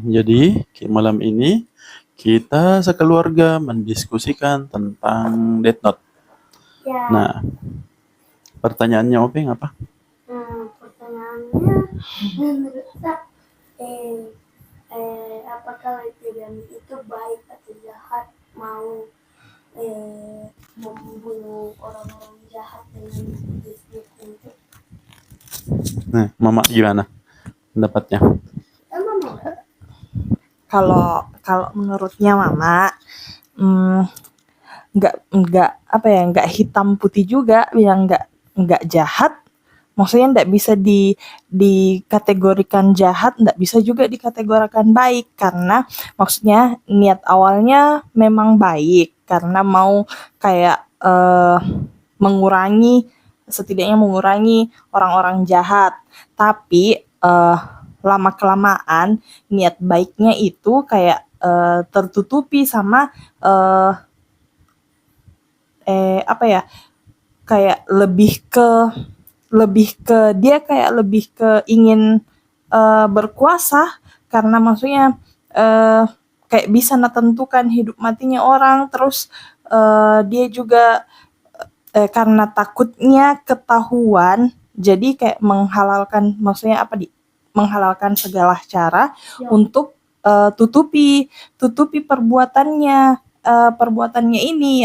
Jadi malam ini kita sekeluarga mendiskusikan tentang Death Note. Ya, Nah, pertanyaannya Openg apa? pertanyaannya menurut saya, apakah Lightyear itu baik atau jahat, mau membunuh orang-orang jahat dengan bisnis itu? Nah, Mama gimana pendapatnya? Emang Kalau kalau menurutnya Mama, nggak apa ya, nggak hitam putih juga, yang nggak jahat. Maksudnya nggak bisa dikategorikan jahat, nggak bisa juga dikategorikan baik, karena maksudnya niat awalnya memang baik karena mau kayak setidaknya mengurangi orang-orang jahat. Tapi lama kelamaan niat baiknya itu kayak tertutupi sama apa ya, kayak lebih ke dia kayak lebih ke ingin berkuasa, karena maksudnya kayak bisa menentukan hidup matinya orang. Terus dia juga karena takutnya ketahuan, jadi kayak maksudnya menghalalkan segala cara untuk tutupi perbuatannya ini,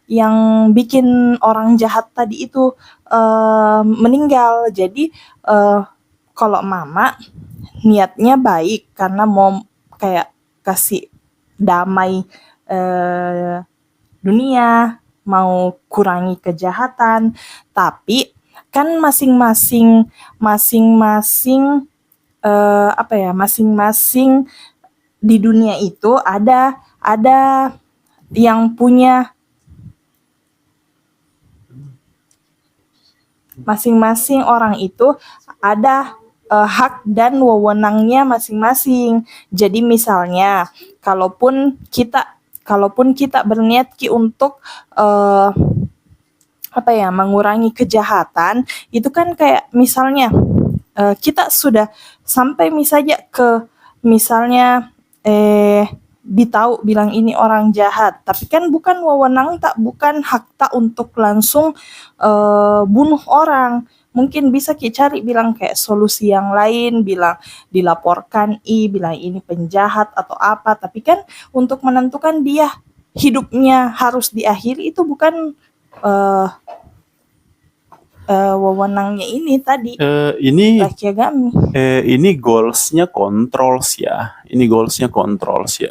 yang bikin orang jahat tadi itu meninggal. Jadi kalau Mama niatnya baik karena mau kayak kasih damai dunia, mau kurangi kejahatan. Tapi kan masing-masing di dunia itu ada yang punya, masing-masing orang itu ada hak dan wewenangnya masing-masing. Jadi misalnya kalaupun kita berniat untuk mengurangi kejahatan, itu kan kayak misalnya kita sudah sampai misalnya ditahu bilang ini orang jahat, tapi kan bukan bukan hak tak untuk langsung bunuh orang. Mungkin bisa kita cari bilang kayak solusi yang lain, bilang dilaporkan bilang ini penjahat atau apa. Tapi kan untuk menentukan dia hidupnya harus diakhiri, itu bukan wewenangnya ini tadi, Laki Yagami. Ini goalsnya controls ya. Ini goalsnya controls ya.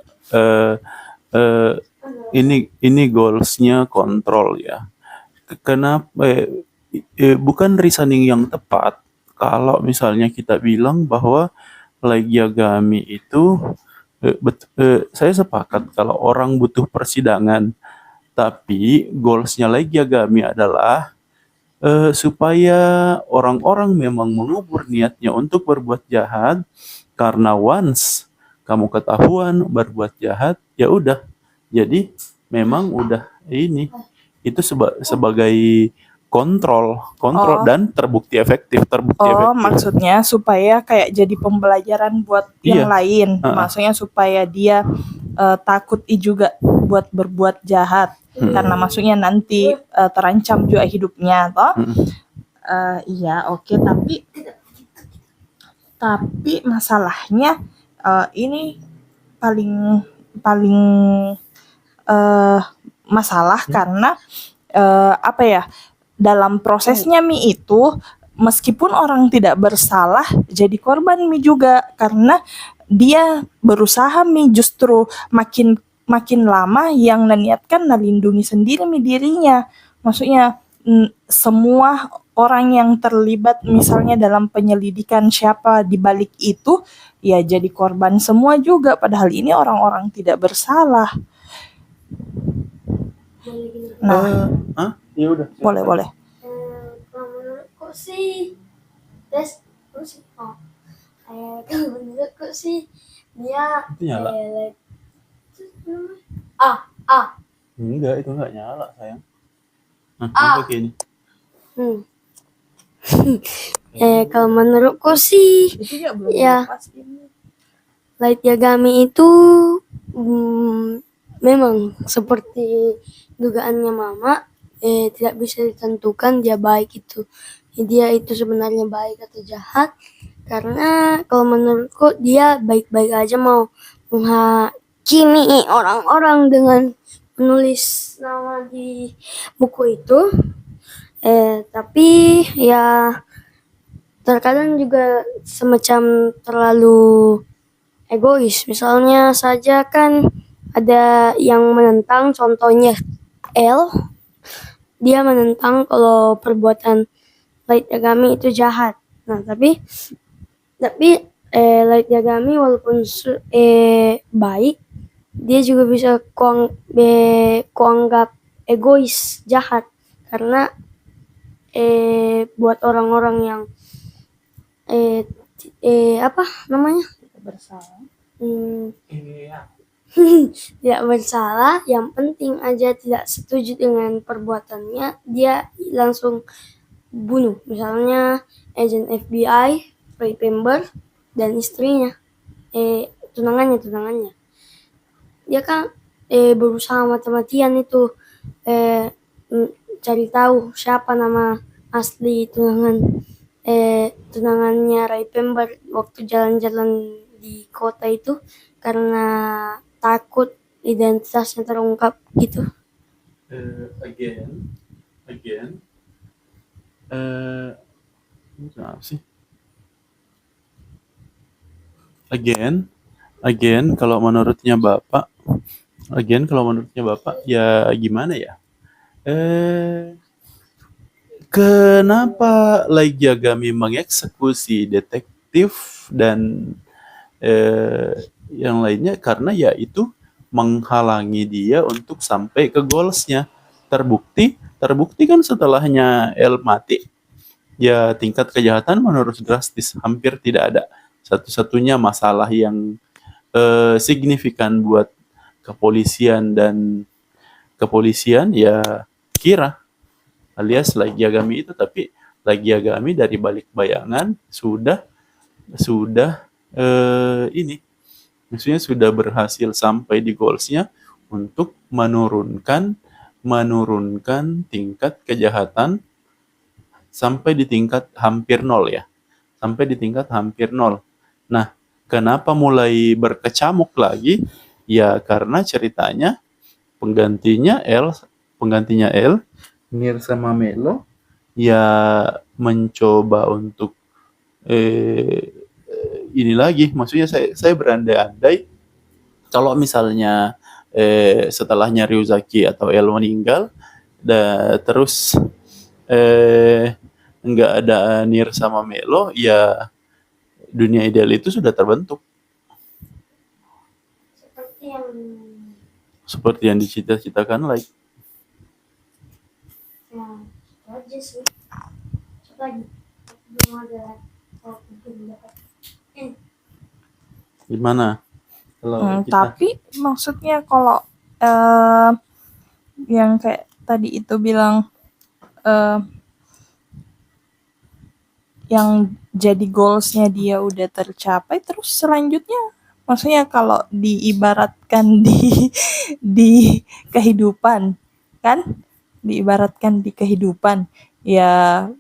Ini goalsnya kontrol ya. Kenapa? Bukan reasoning yang tepat kalau misalnya kita bilang bahwa Light Yagami itu saya sepakat kalau orang butuh persidangan, tapi goalsnya Light Yagami adalah supaya orang-orang memang mengubur niatnya untuk berbuat jahat, karena once kamu ketahuan berbuat jahat, ya udah. Jadi memang udah ini itu sebagai kontrol dan terbukti efektif. Maksudnya supaya kayak jadi pembelajaran buat yang lain. Maksudnya supaya dia takut juga buat berbuat jahat. Karena maksudnya nanti terancam juga hidupnya toh. Iya, oke. Tapi masalahnya ini paling masalah karena dalam prosesnya Mi itu, meskipun orang tidak bersalah, jadi korban Mi juga, karena dia berusaha Mi justru makin lama yang niatkan melindungi sendiri Mi dirinya. Maksudnya semua orang yang terlibat misalnya dalam penyelidikan siapa di balik itu, ya jadi korban semua juga, padahal ini orang-orang tidak bersalah. Nah, ya udah. Boleh. Menurutku sih, menurutku sih dia nyala. Enggak, itu enggak nyala sayang. Begini. Kalau menurutku sih ya Light Yagami itu memang seperti dugaannya Mama, tidak bisa ditentukan dia baik itu. Dia itu sebenarnya baik atau jahat, karena kalau menurutku dia baik-baik aja mau menghakimi orang-orang dengan menulis nama di buku itu. Tapi ya terkadang juga semacam terlalu egois. Misalnya saja kan ada yang menentang, contohnya L, dia menentang kalau perbuatan Light Yagami itu jahat. Nah, tapi Light Yagami walaupun baik, dia juga bisa kuanggap egois, jahat, karena buat orang-orang yang apa namanya, Bersalah. tidak bersalah, yang penting aja tidak setuju dengan perbuatannya, dia langsung bunuh. Misalnya agent FBI, Ray Pember, dan istrinya, tunangannya. Dia kan berusaha mati-matian itu cari tahu siapa nama asli tunangannya Ray Pember waktu jalan-jalan di kota itu, karena takut identitasnya terungkap gitu. Again, apa sih? Again, kalau menurutnya Bapak, ya gimana ya? Kenapa Light Yagami mengeksekusi detektif dan yang lainnya? Karena ya itu menghalangi dia untuk sampai ke goalsnya. Terbukti kan setelahnya El mati, ya tingkat kejahatan menurun drastis, hampir tidak ada. Satu-satunya masalah yang signifikan buat kepolisian ya Kira alias Light Yagami itu, tapi Light Yagami dari balik bayangan sudah ini maksudnya sudah berhasil sampai di goalsnya untuk menurunkan tingkat kejahatan sampai di tingkat hampir nol ya. Nah, kenapa mulai berkecamuk lagi? Ya karena ceritanya penggantinya L, Nir sama Melo, ya mencoba untuk ini lagi. Maksudnya saya berandai-andai kalau misalnya setelahnya Ryuzaki atau El meninggal, terus nggak ada Nir sama Melo, ya dunia ideal itu sudah terbentuk seperti yang dicita-citakan Light. Nah, itu aja sih. Coba lagi belum ada dapat. Gimana kalau kita? Tapi maksudnya kalau yang kayak tadi itu bilang yang jadi goalsnya dia udah tercapai, terus selanjutnya maksudnya kalau diibaratkan di kehidupan kan, ya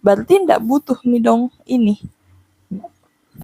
berarti ndak butuh nih dong ini